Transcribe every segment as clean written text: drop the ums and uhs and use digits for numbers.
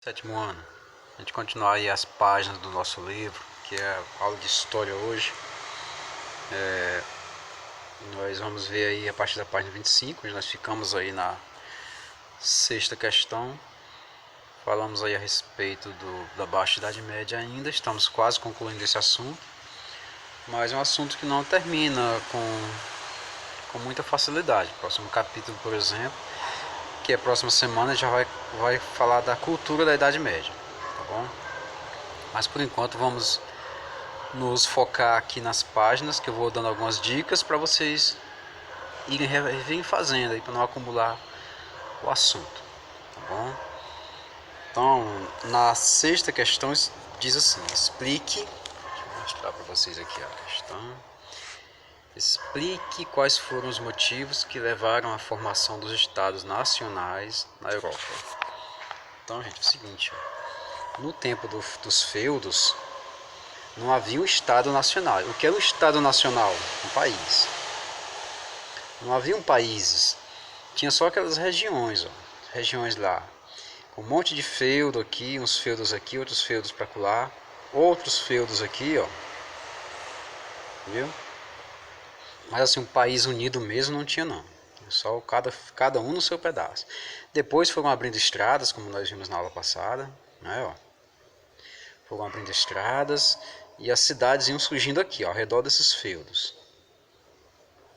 Sétimo ano. A gente continuar aí as páginas do nosso livro, que é a aula de história hoje. Nós vamos ver aí a partir da página 25, onde nós ficamos aí na sexta questão. Falamos aí a respeito da Baixa Idade Média ainda, estamos quase concluindo esse assunto. Mas é um assunto que não termina com muita facilidade. O próximo capítulo, por exemplo, que é a próxima semana, já vai falar da cultura da Idade Média, tá bom? Mas por enquanto vamos nos focar aqui nas páginas, que eu vou dando algumas dicas para vocês irem fazendo aí para não acumular o assunto, tá bom? Então, na sexta questão diz assim: explique, deixa eu mostrar para vocês aqui a questão. Explique quais foram os motivos que levaram à formação dos estados nacionais na Europa. Então, gente, é o seguinte, ó, no tempo dos feudos, não havia um Estado nacional. O que é um Estado nacional? Um país. Não haviam países. Tinha só aquelas regiões, ó, regiões lá. Um monte de feudo aqui, uns feudos aqui, outros feudos para colar, outros feudos aqui, ó. Viu? Mas assim, um país unido mesmo não tinha não. Só cada um no seu pedaço. Depois foram abrindo estradas, como nós vimos na aula passada, né, ó. Foram abrindo estradas e as cidades iam surgindo aqui, ó, ao redor desses feudos.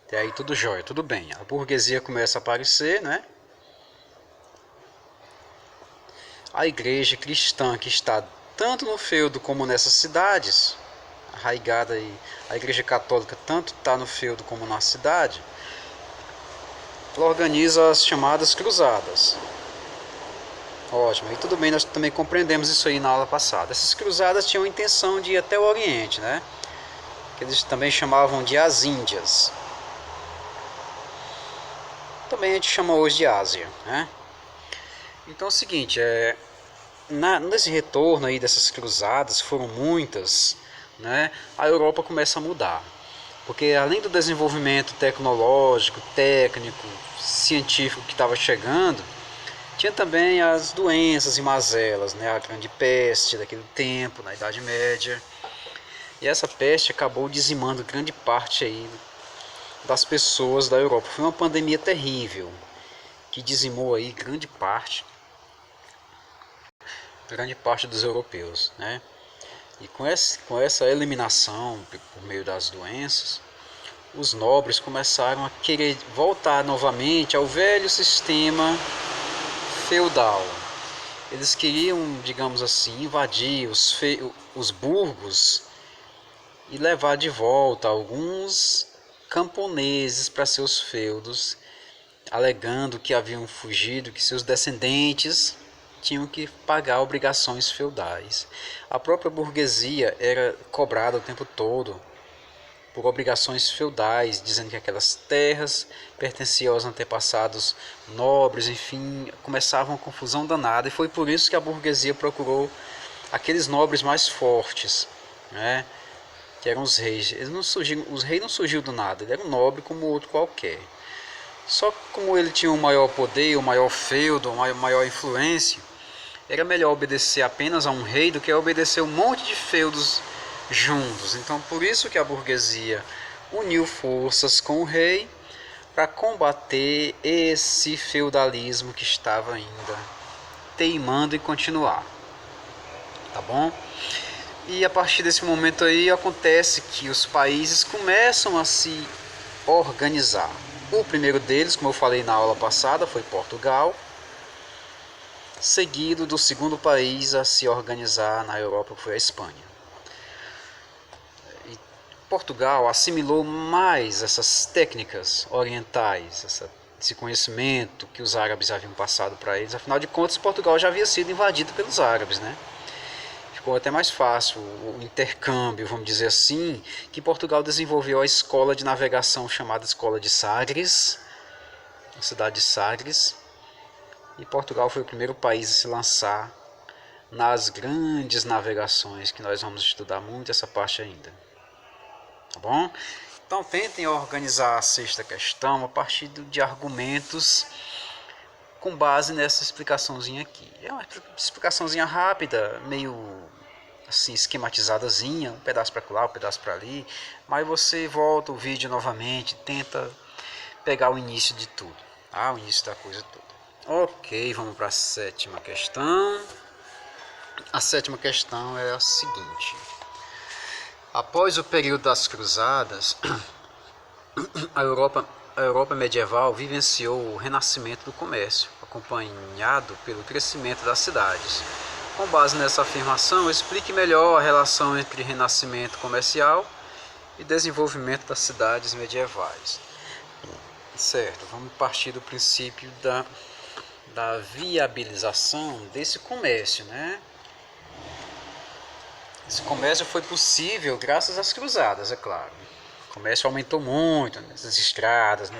Até aí tudo jóia, tudo bem. A burguesia começa a aparecer, né? A igreja cristã que está tanto no feudo como nessas cidades, arraigada aí, a igreja católica tanto está no feudo como na cidade, ela organiza as chamadas cruzadas. Ótimo, e tudo bem, nós também compreendemos isso aí na aula passada. Essas cruzadas tinham a intenção de ir até o Oriente, né? Que eles também chamavam de as Índias. Também a gente chama hoje de Ásia, né? Então é o seguinte, nesse retorno aí dessas cruzadas, foram muitas, né? A Europa começa a mudar. Porque além do desenvolvimento tecnológico, técnico, científico que estava chegando, tinha também as doenças e mazelas, né? A grande peste daquele tempo, na Idade Média. E essa peste acabou dizimando grande parte aí das pessoas da Europa. Foi uma pandemia terrível que dizimou aí grande parte dos europeus, né? E com essa eliminação por meio das doenças, os nobres começaram a querer voltar novamente ao velho sistema feudal. Eles queriam, digamos assim, invadir os burgos e levar de volta alguns camponeses para seus feudos, alegando que haviam fugido, que seus descendentes tinham que pagar obrigações feudais. A própria burguesia era cobrada o tempo todo por obrigações feudais, dizendo que aquelas terras pertenciam aos antepassados nobres, enfim, começava uma confusão danada, e foi por isso que a burguesia procurou aqueles nobres mais fortes, né, que eram os reis. Os reis não surgiram do nada, ele era um nobre como outro qualquer. Só que como ele tinha um maior poder, um maior feudo, uma maior influência, era melhor obedecer apenas a um rei do que obedecer um monte de feudos juntos. Então, por isso que a burguesia uniu forças com o rei para combater esse feudalismo que estava ainda teimando em continuar. Tá bom? E a partir desse momento aí acontece que os países começam a se organizar. O primeiro deles, como eu falei na aula passada, foi Portugal, seguido do segundo país a se organizar na Europa, que foi a Espanha. E Portugal assimilou mais essas técnicas orientais, esse conhecimento que os árabes haviam passado para eles. Afinal de contas, Portugal já havia sido invadido pelos árabes, né? Ficou até mais fácil o intercâmbio, vamos dizer assim, que Portugal desenvolveu a escola de navegação chamada Escola de Sagres, a cidade de Sagres, e Portugal foi o primeiro país a se lançar nas grandes navegações, que nós vamos estudar muito essa parte ainda. Tá bom? Então tentem organizar a sexta questão a partir de argumentos com base nessa explicaçãozinha aqui. É uma explicaçãozinha rápida, meio assim esquematizadazinha, um pedaço para lá, um pedaço para ali, mas você volta o vídeo novamente, tenta pegar o início de tudo, o início da coisa toda. Ok, vamos para a sétima questão. A sétima questão é a seguinte: após o período das cruzadas, a Europa medieval vivenciou o renascimento do comércio, acompanhado pelo crescimento das cidades. Com base nessa afirmação, explique melhor a relação entre renascimento comercial e desenvolvimento das cidades medievais. Certo, vamos partir do princípio da viabilização desse comércio, né? Esse comércio foi possível graças às cruzadas, é claro. O comércio aumentou muito nessas estradas,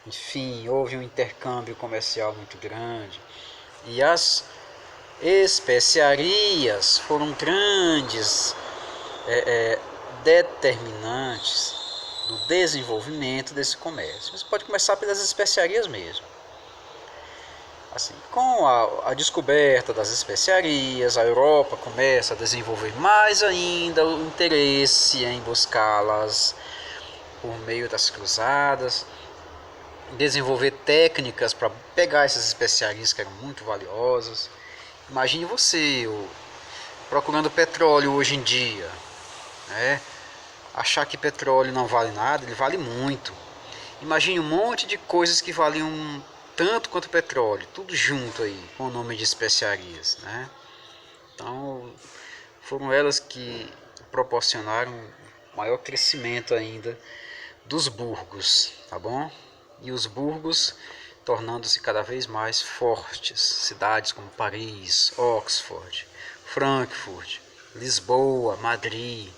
enfim, houve um intercâmbio comercial muito grande. E as especiarias foram grandes determinantes do desenvolvimento desse comércio. Você pode começar pelas especiarias mesmo. Assim, com a descoberta das especiarias, a Europa começa a desenvolver mais ainda o interesse em buscá-las por meio das cruzadas, desenvolver técnicas para pegar essas especiarias que eram muito valiosas. Imagine você procurando petróleo hoje em dia, né? Achar que petróleo não vale nada, ele vale muito. Imagine um monte de coisas que valiam tanto quanto petróleo, tudo junto aí, com o nome de especiarias, né? Então, foram elas que proporcionaram maior crescimento ainda dos burgos, tá bom? E os burgos tornando-se cada vez mais fortes, cidades como Paris, Oxford, Frankfurt, Lisboa, Madrid,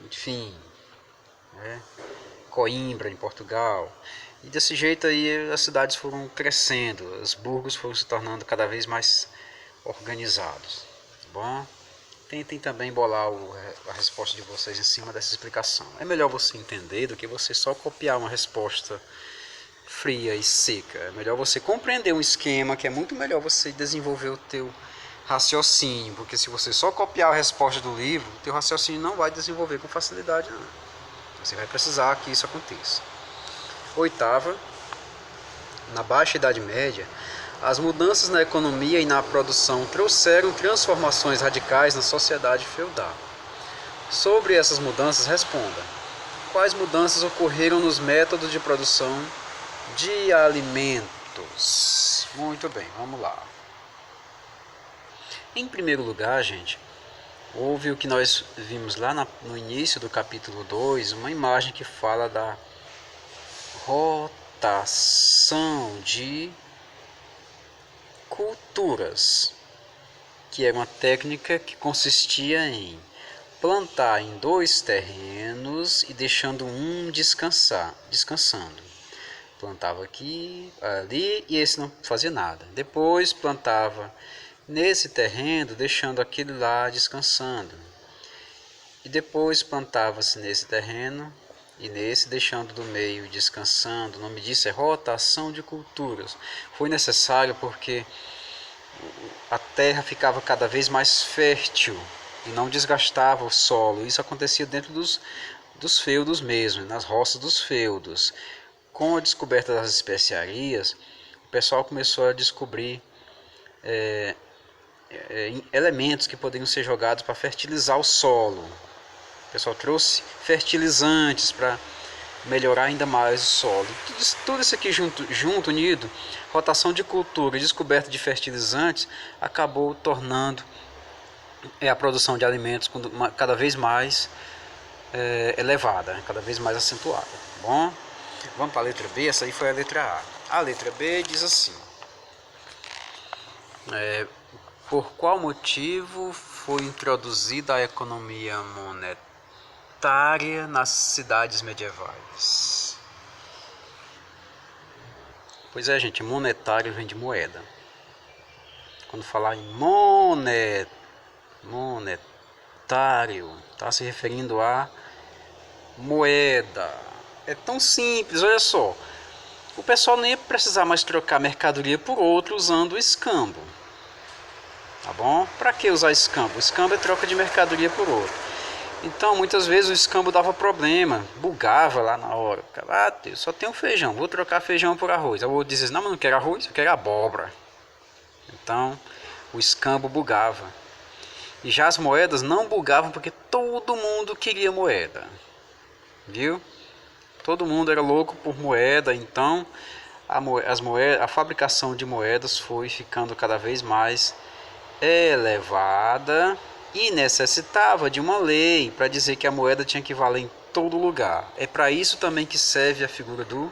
enfim, né? Coimbra em Portugal. E desse jeito aí as cidades foram crescendo, os burgos foram se tornando cada vez mais organizados, tá bom? Tentem também bolar a resposta de vocês em cima dessa explicação. É melhor você entender do que você só copiar uma resposta fria e seca. É melhor você compreender um esquema, que é muito melhor você desenvolver o teu raciocínio, porque se você só copiar a resposta do livro, o teu raciocínio não vai desenvolver com facilidade, não. Você vai precisar que isso aconteça. Oitava, na Baixa Idade Média, as mudanças na economia e na produção trouxeram transformações radicais na sociedade feudal. Sobre essas mudanças, responda: quais mudanças ocorreram nos métodos de produção de alimentos? Muito bem, vamos lá. Em primeiro lugar, gente, houve o que nós vimos lá no início do capítulo 2, uma imagem que fala da rotação de culturas, que era uma técnica que consistia em plantar em dois terrenos e deixando um descansando. Plantava aqui, ali, e esse não fazia nada. Depois plantava nesse terreno, deixando aquele lá descansando. E depois plantava-se nesse terreno e nesse, deixando do meio descansando. O nome disso é rotação de culturas. Foi necessário porque a terra ficava cada vez mais fértil e não desgastava o solo. Isso acontecia dentro dos feudos mesmo, nas roças dos feudos. Com a descoberta das especiarias, o pessoal começou a descobrir elementos que poderiam ser jogados para fertilizar o solo. O pessoal trouxe fertilizantes para melhorar ainda mais o solo. Tudo isso aqui junto, unido, rotação de cultura e descoberta de fertilizantes, acabou tornando a produção de alimentos cada vez mais elevada, cada vez mais acentuada. Tá bom? Vamos para a letra B. Essa aí foi a letra A. A letra B diz assim: por qual motivo foi introduzida a economia monetária nas cidades medievais? Pois é, gente, monetário vem de moeda. Quando falar em monetário, está se referindo a moeda. É tão simples, olha só. o pessoal nem ia precisar mais trocar mercadoria por outra usando o escambo. Tá bom? Para que usar escambo? O escambo é troca de mercadoria por outra. Então, muitas vezes o escambo dava problema, bugava lá na hora. Ah, eu só tenho feijão, vou trocar feijão por arroz. Eu vou dizer, não, mas não quero arroz, eu quero abóbora. Então, o escambo bugava. E já as moedas não bugavam porque todo mundo queria moeda. Viu? Todo mundo era louco por moeda, então a fabricação de moedas foi ficando cada vez mais elevada e necessitava de uma lei para dizer que a moeda tinha que valer em todo lugar. É para isso também que serve a figura do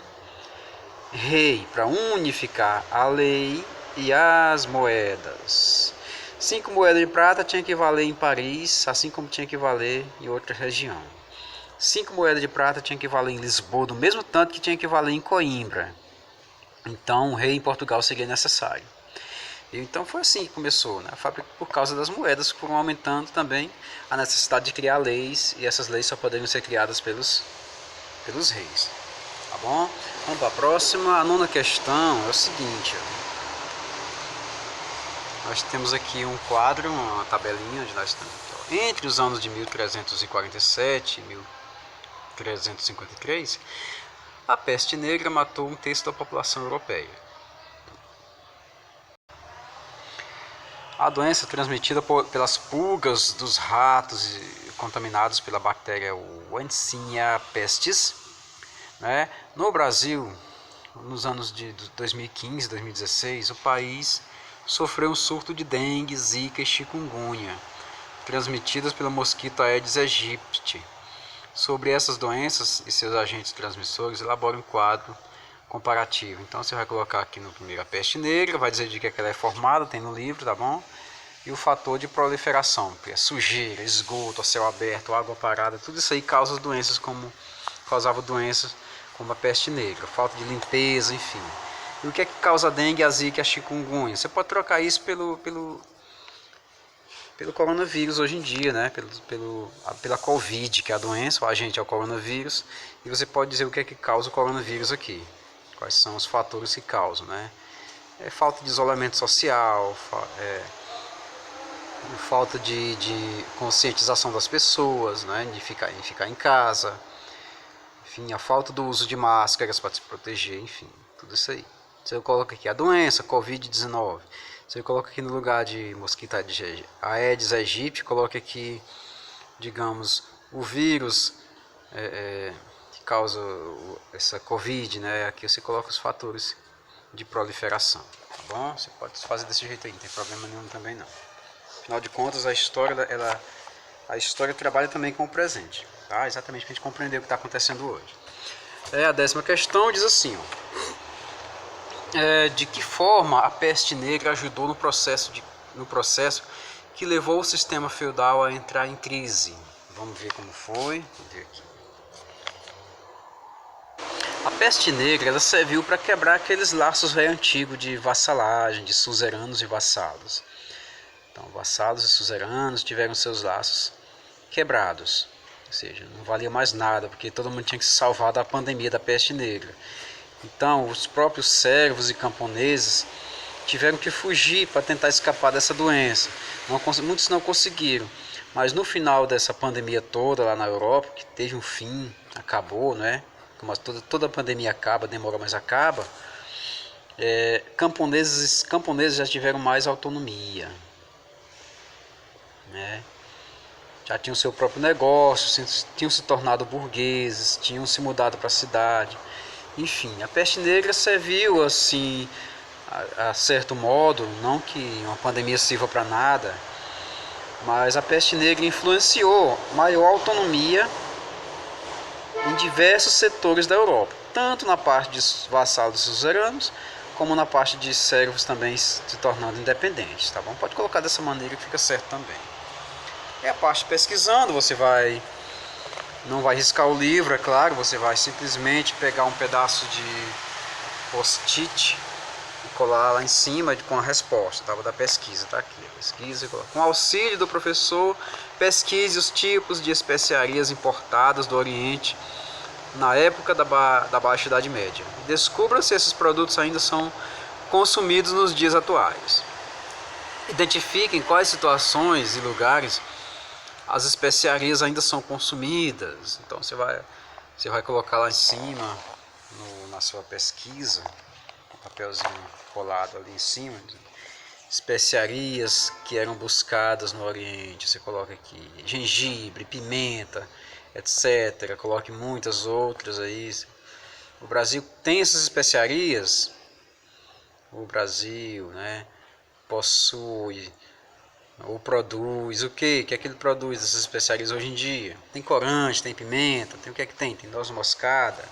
rei, para unificar a lei e as moedas. 5 moedas de prata tinha que valer em Paris, assim como tinha que valer em outra região. 5 moedas de prata tinha que valer em Lisboa, do mesmo tanto que tinha que valer em Coimbra. Então, o rei em Portugal seria necessário. E então foi assim que começou, né? A fábrica, por causa das moedas, foram aumentando também a necessidade de criar leis, e essas leis só poderiam ser criadas pelos reis. Tá bom? Vamos para a próxima. A 9ª questão é o seguinte. Nós temos aqui um quadro, uma tabelinha onde nós estamos. Entre os anos de 1347 e 1353, a peste negra matou 1/3 da população europeia. A doença transmitida pelas pulgas dos ratos contaminados pela bactéria Yersinia pestis, né? No Brasil, nos anos de 2015 e 2016, o país sofreu um surto de dengue, zika e chikungunya, transmitidas pelo mosquito Aedes aegypti. Sobre essas doenças e seus agentes transmissores, elabora um quadro comparativo. Então você vai colocar aqui no primeiro a peste negra, vai dizer de que ela é formada, tem no livro, tá bom? E o fator de proliferação, que é sujeira, esgoto, a céu aberto, água parada, tudo isso aí causava doenças como a peste negra, falta de limpeza, enfim. E o que é que causa a dengue, a zika e a chikungunya? Você pode trocar isso pelo coronavírus hoje em dia, né? Pela Covid, que é a doença, o agente é o coronavírus, e você pode dizer o que é que causa o coronavírus aqui. Quais são os fatores que causam, né? É falta de isolamento social, falta de conscientização das pessoas, né? De ficar em casa, enfim, a falta do uso de máscaras para se proteger, enfim, tudo isso aí. Você coloca aqui a doença, Covid-19. Você coloca aqui no lugar de mosquito Aedes aegypti, coloca aqui, digamos, o vírus que causa essa Covid, né? Aqui você coloca os fatores de proliferação, tá bom? Você pode fazer desse jeito aí, não tem problema nenhum também não. Afinal de contas, a história trabalha também com o presente, tá? Exatamente para a gente compreender o que está acontecendo hoje. A 10ª questão diz assim, ó. De que forma a peste negra ajudou no processo que levou o sistema feudal a entrar em crise? Vamos ver como foi. Vamos ver aqui. A peste negra ela serviu para quebrar aqueles laços antigos de vassalagem, de suzeranos e vassalos. Então, vassalos e suzeranos tiveram seus laços quebrados. Ou seja, não valia mais nada, porque todo mundo tinha que se salvar da pandemia da peste negra. Então, os próprios servos e camponeses tiveram que fugir para tentar escapar dessa doença. Muitos não conseguiram, mas no final dessa pandemia toda lá na Europa, que teve um fim, acabou, né? Como toda pandemia acaba, demora, mas acaba. Camponeses já tiveram mais autonomia, né? Já tinham seu próprio negócio, tinham se tornado burgueses, tinham se mudado para a cidade. Enfim, a peste negra serviu assim, a certo modo, não que uma pandemia sirva para nada, mas a peste negra influenciou maior autonomia em diversos setores da Europa, tanto na parte de vassalos e suzeranos, como na parte de servos também se tornando independentes, tá bom? Pode colocar dessa maneira que fica certo também. A parte pesquisando, você não vai riscar o livro, é claro, você vai simplesmente pegar um pedaço de post-it e colar lá em cima com a resposta, tá? Da pesquisa, tá aqui, pesquisa, com auxílio do professor, pesquise os tipos de especiarias importadas do Oriente na época da Baixa Idade Média. Descubra se esses produtos ainda são consumidos nos dias atuais. Identifique em quais situações e lugares as especiarias ainda são consumidas. Então você vai colocar lá em cima, na sua pesquisa, um papelzinho colado ali em cima, especiarias que eram buscadas no Oriente. Você coloca aqui gengibre, pimenta, etc. Coloque muitas outras aí. O Brasil tem essas especiarias. O Brasil, né, possui ou produz o que é que ele produz essas especiarias hoje em dia? Tem corante, tem pimenta, tem o que é que tem? Tem noz moscada,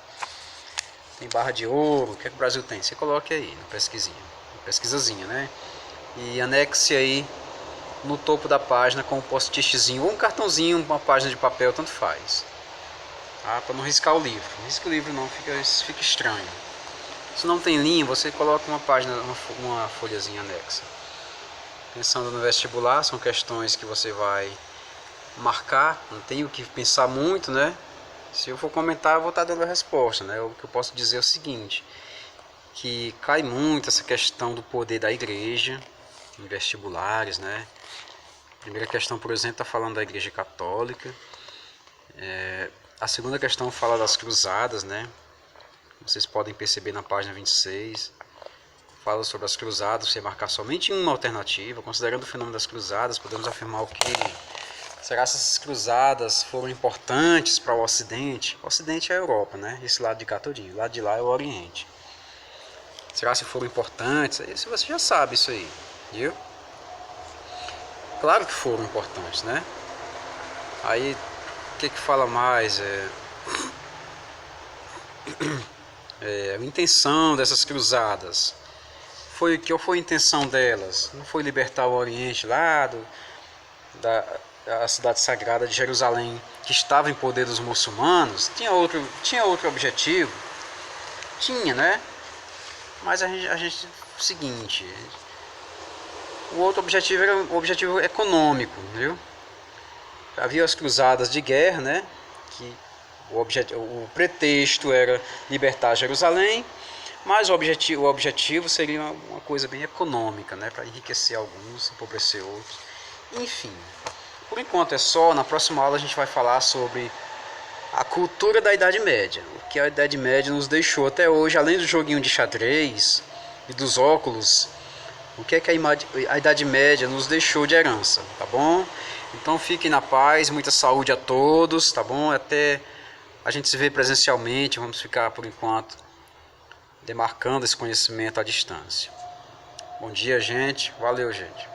tem barra de ouro. O que é que o Brasil tem? Você coloque aí na pesquisazinha, né? E anexe aí no topo da página com um post-itzinho ou um cartãozinho, uma página de papel, tanto faz. Ah, para não riscar o livro. Não risca o livro não, fica estranho. Se não tem linha, você coloca uma página, uma folhazinha anexa. Pensando no vestibular, são questões que você vai marcar, não tenho que pensar muito, né? Se eu for comentar, eu vou estar dando a resposta, né? O que eu posso dizer é o seguinte, que cai muito essa questão do poder da igreja em vestibulares, né? A primeira questão, por exemplo, está falando da igreja católica. A segunda questão fala das cruzadas, né? Vocês podem perceber na página 26. Fala sobre as cruzadas, você marcar somente uma alternativa. Considerando o fenômeno das cruzadas, podemos afirmar o que? Será que essas cruzadas foram importantes para o Ocidente? O Ocidente é a Europa, né? Esse lado de cá todinho. O lado de lá é o Oriente. Será que foram importantes? Isso você já sabe isso aí, viu? Claro que foram importantes, né? Aí, o que fala mais? A intenção dessas cruzadas. Que foi a intenção delas? Não foi libertar o Oriente lá da cidade sagrada de Jerusalém, que estava em poder dos muçulmanos? Tinha outro objetivo? Tinha, né? Mas a gente o seguinte, o outro objetivo era o objetivo econômico, viu? Havia as cruzadas de guerra, né? Que o pretexto era libertar Jerusalém, mas o objetivo seria uma coisa bem econômica, né? Para enriquecer alguns, empobrecer outros. Enfim, por enquanto é só. Na próxima aula a gente vai falar sobre a cultura da Idade Média. O que a Idade Média nos deixou até hoje, além do joguinho de xadrez e dos óculos. O que é que a Idade Média nos deixou de herança, tá bom? Então fiquem na paz, muita saúde a todos, tá bom? Até a gente se ver presencialmente, vamos ficar por enquanto demarcando esse conhecimento à distância. Bom dia, gente. Valeu, gente.